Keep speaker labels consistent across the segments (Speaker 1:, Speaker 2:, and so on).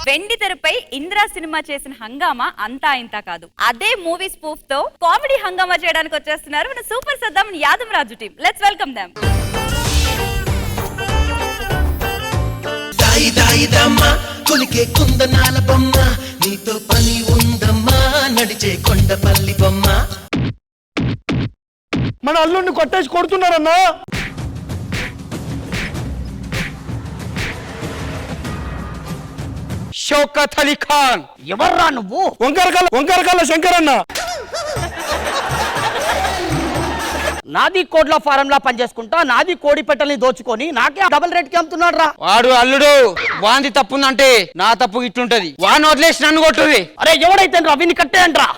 Speaker 1: వెండి తెరపై ఇంద్రా సినిమా చేసిన హంగామా అంతా ఇంత కాదు. అదే మూవీ స్పూఫ్ తో కామెడీ హంగామా చేయడానికి వచ్చేస్తున్నారు మన super Saddam Yadav Raju team. Let's welcome them.
Speaker 2: దాయి దాయి దమ్మా కొలికే కుందనాల బొమ్మ నీతో పని ఉందమ్మా నడిచే కొండపల్లి బొమ్మ.
Speaker 3: మన అల్లుడిని కొట్టేసి కొడుతున్నారన్నా.
Speaker 4: షౌకత్ అలీ ఖాన్.
Speaker 5: ఎవర్రా నువ్వు?
Speaker 3: వంకరకాల శంకరన్న.
Speaker 5: నాది కోడ్ల ఫారం లా పనిచేసుకుంటా నాది కోడి పెట్టల్ని దోచుకొని నాకే డబుల్ రేట్ కి అమ్ముతున్నాడు రా.
Speaker 4: వాడు అల్లుడు వాంది తప్పుందంటే నా తప్పు ఇట్లుంటది. వాడిని వదిలేసి నన్ను కొట్టుది.
Speaker 5: అరే ఎవడైతే రా విని కట్టేయండ్రా.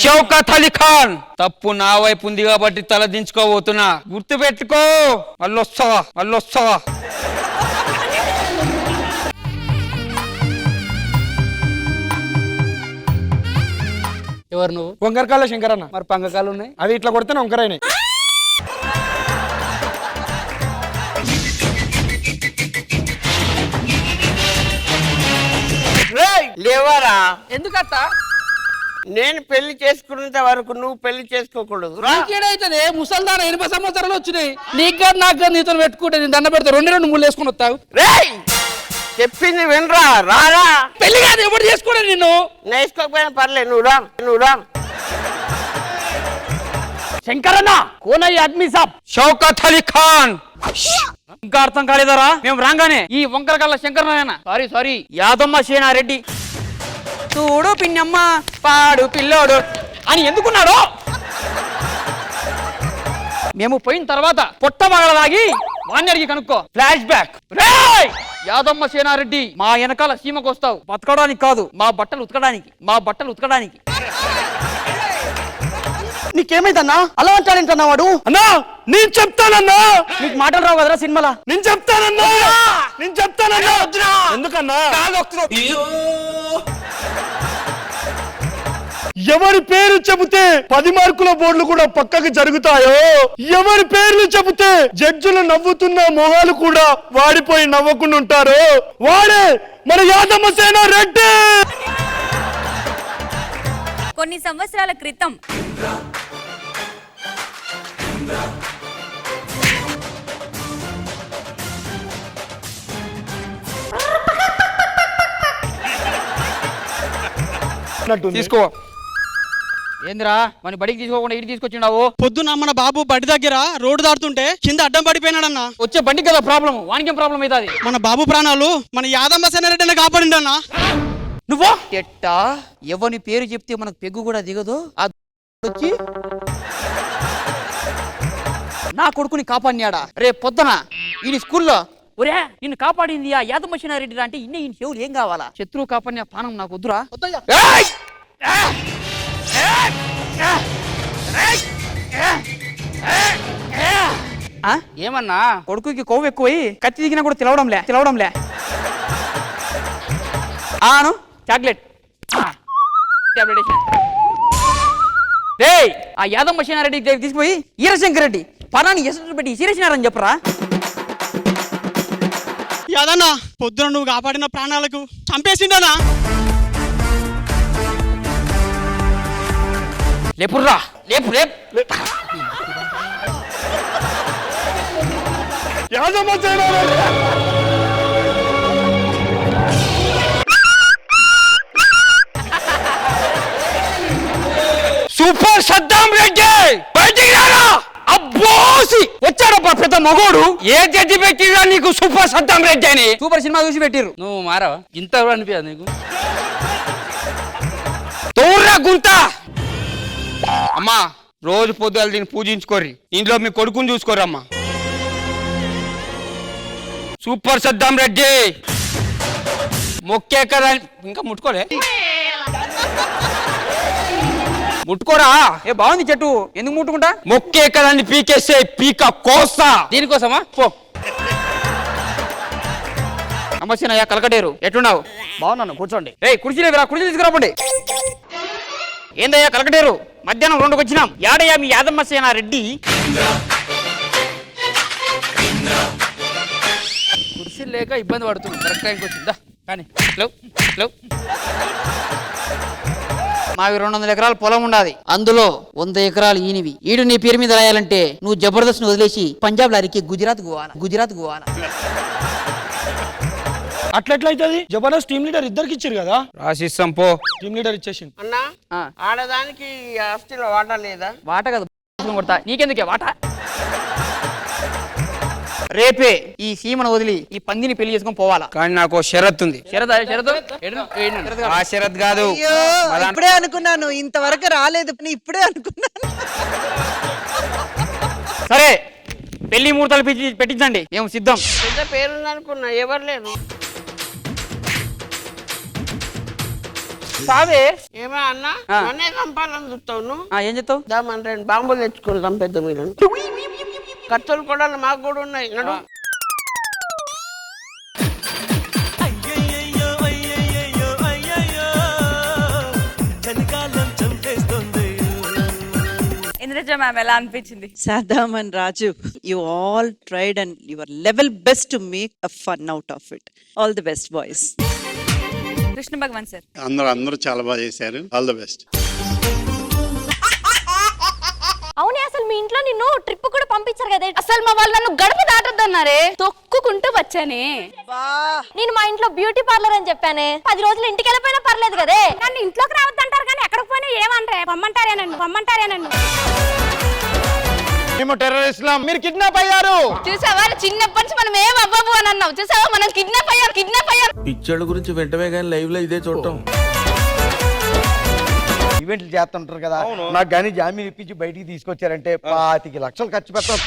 Speaker 4: షౌకత్ అలీ ఖాన్. తప్పు నా వైపు ఉంది కాబట్టి తల దించుకోబోతున్నా. గుర్తు పెట్టుకో. అల్లొస్తావా.
Speaker 3: ఎవరు నువ్వు? వంకరకాల శంకరన్న.
Speaker 4: మరి పంగకాలు ఉన్నాయి.
Speaker 3: అది ఇట్లా కొడితే వంకరైనాయి.
Speaker 6: లేవారా?
Speaker 5: ఎందుకత్త?
Speaker 6: నేను పెళ్లి చేసుకున్నంత వరకు నువ్వు పెళ్లి చేసుకోకూడదు.
Speaker 5: నీకేడైతే ముసల్దాన 80 సంవత్సరాలు వచ్చినాయి. నీకు కాదు నాకు కాదు నీతో పెట్టుకుంటే నేను దండ పెడతా. 2 మూడు వేసుకుని వస్తావు.
Speaker 6: రేయ్ చెప్పింది వినరా? రారా.
Speaker 5: పెళ్లి కాదు ఎప్పుడు చేసుకోండి నిన్ను.
Speaker 6: నేసుకోకపోయినా పర్లేదు, నువ్వు రా.
Speaker 5: శంకరన్న కోనయ్య ఆద్మీ సాబ్.
Speaker 4: షౌకత్ అలీ ఖాన్. ఇంకా అర్థం కాలేదరా? మేము రాగానే ఈ వంకరకాల శంకరనారాయణ సారీ యాదమ్మ సేనారెడ్డి చూడు పిన్నమ్మ పాడు పిల్లోడు అని ఎందుకున్నాడు? మేము పోయిన తర్వాత పొట్ట పగలదాగి వాణ్ణి అడిగి కనుక్కో. Flash back. రేయ్ యాదమ్మ సేనారెడ్డి మా వెనకాల సీమకు వస్తావు బతకడానికి కాదు, మా బట్టలు ఉతకడానికి.
Speaker 5: నీకేమైందన్నా అలా అంటాడంటన్నా వాడు?
Speaker 3: అన్నా నేను చెప్తానన్నా.
Speaker 5: నీకు మాటలు రావు కదరా సినిమాలా?
Speaker 3: నేను చెప్తానన్నా. ఎందుకన్నా? ఎవరి పేరు చెబితే 10 మార్కుల బోర్డులు కూడా పక్కకు జరుగుతాయో, ఎవరి పేర్లు చెబితే జడ్జిలు నవ్వుతున్న మొహాలు కూడా వాడిపోయి నవ్వకుండా ఉంటారో వాడే మన యాదమ్మ సేనారెడ్డి.
Speaker 1: కొన్ని సంవత్సరాల క్రితం
Speaker 4: తీసుకో. ఏందిరా మన బడికి తీసుకోకుండా ఇటు తీసుకొచ్చినావు?
Speaker 7: పొద్దున్న మన బాబు బడి దగ్గర రోడ్డు దాటుతుంటే కింద అడ్డం పడిపోయినాడన్నా.
Speaker 4: వచ్చే బండికి కదా ప్రాబ్లం, వానికేం ప్రాబ్లం అవుతుంది?
Speaker 7: మన బాబు ప్రాణాలు మన యాదమ్మ సేనారెడ్డి కాపాడిండన్నా.
Speaker 4: నువ్వు ఎట్టా ఎవని పేరు చెప్తే మనకు పెగ్గు కూడా దిగదు. వచ్చి నా కొడుకుని కాపాడినాడా? రేపు పొద్దున ఈ స్కూల్లో ఒరే నిన్ను కాపాడింది ఆ యాదమ్మ సేనారెడ్డి అంటే ఇన్ని చెవులు ఏం కావాలా? శత్రువు కాపాడిన పానం నాకు వద్దురా. ఏమన్నా కొడుకుకి కొవ్వు ఎక్కువై కత్తి దిగినా కూడా తిలవడంలే. ఆను చాక్లెట్ ఆ యాదమ్మ సేనారెడ్డి దగ్గర తీసుకుపోయి ఈరశంకర్ రెడ్డి పనాన్ని ఎసరు పెట్టి సీరేసినారని చెప్పరా?
Speaker 7: యాదన్న పొద్దున నువ్వు కాపాడిన ప్రాణాలకు చంపేసిండనా?
Speaker 4: లేపుర్రా లేపు.
Speaker 3: యాదమ్మ సేనారెడ్డి.
Speaker 4: సూపర్ సద్దాం రెడ్డి బయటికి రారా. అబ్బోసి వచ్చాడబ్బా పెద్ద మగోడు. ఏ జడ్జి పెట్టిరా నీకు సూపర్ సద్దాం రెడ్డి అని? సూపర్ సినిమా చూసి పెట్టిరు. నువ్వు మారావా? ఇంత అనిపించదు నీకు? తోర్రా గుంత. అమ్మా రోజు పొద్దులు దీన్ని పూజించుకోర్రి. ఇంట్లో మీ కొడుకుని చూసుకోరమ్మా. సూపర్ సద్దాం రెడ్డి మొక్కే కదా ఇంకా ముట్టుకోలే. ముట్టుకోరా. ఏ బాగుంది చెట్టు, ఎందుకు ముట్టుకుంటా? మొక్కే కదండి పీకేసే పీక కోసా. దీనికోసమా? పో. నమస్తే కలకటేరు, ఎట్టున్నావు?
Speaker 5: బాగున్నాను, కూర్చోండి.
Speaker 4: కుర్చీ తీసుకురాపండి. ఏందయ్యా కలకటేరు మధ్యాహ్నం 2కి వచ్చినాం. యాడయ్యా మీ యాదమ్మ సేనారెడ్డి? కుర్చీ లేక ఇబ్బంది పడుతుంది. కరెక్ట్ టైంకి వచ్చిందా కానీ మావి 200 ఎకరాల పొలం ఉండాది. అందులో 100 ఎకరాలు ఈనివి. ఈడు నీ పేరు మీద రాయాలంటే నువ్వు జబర్దస్త్ వదిలేసి పంజాబ్ లారీకి గుజరాత్ గోవాలా.
Speaker 3: అట్లెట్లయితది? జబర్దస్త్ టీమ్ లీడర్ ఇద్దరికి ఇచ్చారు కదా.
Speaker 4: రాసిస్తాం పో.
Speaker 3: టీమ్ లీడర్ ఇచ్చేసి
Speaker 6: అన్నా ఆడదానికి ఆస్తిలో వాటా లేదా?
Speaker 4: వాట కదా కొడతా. నీకెందుకే వాట? రేపే ఈ సీమను వదిలి ఈ పందిని పెళ్లి చేసుకొని పోవాలా.
Speaker 8: కానీ నాకు షరత్ ఉంది.
Speaker 4: షరతు
Speaker 8: ఆ షరత్ కాదు.
Speaker 9: ఇప్పుడే అనుకున్నాను, ఇంతవరకు రాలేదు, ఇప్పుడే అనుకున్నాను.
Speaker 4: సరే పెళ్లి ముహూర్తాలు పెట్టించండి. ఏం సిద్ధం?
Speaker 6: పెద్ద పేరుంది అనుకున్నా, ఎవరు లేరు.
Speaker 4: సావే
Speaker 6: ఏమో అన్నా నన్నే చంపాలని చూస్తావు నువ్వు.
Speaker 4: ఏం చెప్తావు?
Speaker 6: దామని 2 బాంబులు తెచ్చుకుందాం పెద్ద మీరు. కత్తులు కూడా మాకు కూడా ఉన్నాయి. నడు.
Speaker 1: ఇంద్రజ మ్యామ్ ఎలా అనిపించింది?
Speaker 9: Saddam and Raju, you all tried and your level best to make a fun out of it. All the best, boys.
Speaker 1: Krishna Bhagavan sir.
Speaker 10: అందరూ చాలా బాగా చేశారు. All the best.
Speaker 11: అవునే, అసలు మీ ఇంట్లో నిన్ను ట్రిప్ కూడా పంపించారు కదా. అసలు మా వాళ్ళు నన్ను గడప దాటొద్దన్నారే, తొక్కుకుంటూ వచ్చానే. నేను మా ఇంట్లో బ్యూటీ పార్లర్ అని చెప్పానే. 10 రోజులు ఇంటికి వెళ్ళిపోయినా పర్లేదు కదే. నన్ను ఇంట్లోకి రావద్దంటారు కానీ ఎక్కడికి పోయినా ఏమంటారే, పొమ్మంటారేనండి.
Speaker 3: మేము టెర్రరిస్టులం, మీరు కిడ్నాప్ అయ్యారు.
Speaker 11: చూసావా, చిన్నప్పటి నుంచి మనం ఏం అవ్వబు అని అన్నావు. చూసావా, మనం కిడ్నాప్ అయ్యారు.
Speaker 8: పిచ్చోళ్ళ గురించి వెంటనే కానీ లైవ్ లో ఇదే చూడటం.
Speaker 5: ఈవెంట్లు చేస్తుంటారు కదా, నాకు కానీ జామీన్ ఇప్పించి బయటికి తీసుకొచ్చారంటే 25 లక్షలు ఖర్చు పెడతాం.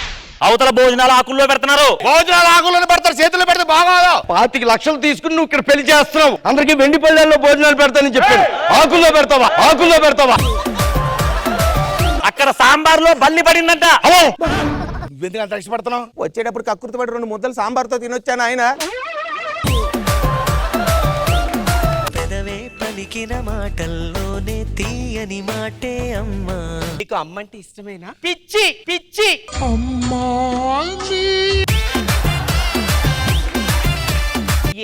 Speaker 3: అవతల భోజనాలు ఆకుల్లో పెడుతున్నారు. భోజనాలు ఆకుల్లో పెడతారు, చేతుల్లో పెడితే బాగా
Speaker 5: 25 లక్షలు తీసుకుని నువ్వు ఇక్కడ పెళ్లి చేస్తున్నావు. అందరికి వెండి పళ్ళల్లో భోజనాలు పెడతానని చెప్పాను. ఆకుల్లో పెడతావా?
Speaker 3: అక్కడ సాంబార్ లో బల్లి పడిందంట.
Speaker 5: నువ్వెందుకు అంత ఇష్టపడుతున్నావు? వచ్చేటప్పుడు కక్కుర్తి పడి 2 ముద్దలు సాంబార్తో తినొచ్చాను ఆయన.
Speaker 2: పెదవే పలికిన మాటల్లోనే తీయని మాటే అమ్మా.
Speaker 5: నీకు అమ్మంటే ఇష్టమేనా?
Speaker 4: పిచ్చి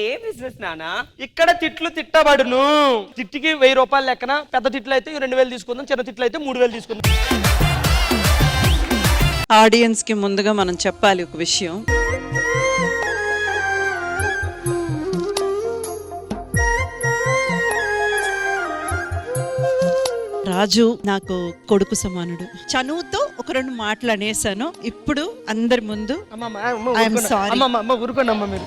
Speaker 5: ఏ బిజినెస్ నానా? ఇక్కడ తిట్లు తిట్టబడును. తిట్టికి 1000 రూపాయలు లెక్కన. పెద్ద తిట్లు అయితే 2000 తీసుకుందాం, చిన్న తిట్లు అయితే 3000 తీసుకుందాం.
Speaker 9: ఆడియన్స్ కి ముందుగా మనం చెప్పాలి ఒక విషయం. రాజు నాకు కొడుకు సమానుడు. చనువుతో ఒక 2 మాటలు అనేసాను. ఇప్పుడు అందరి ముందు ఐఎమ్ సారీ.
Speaker 5: ఊరుకోండి అమ్మ మీరు.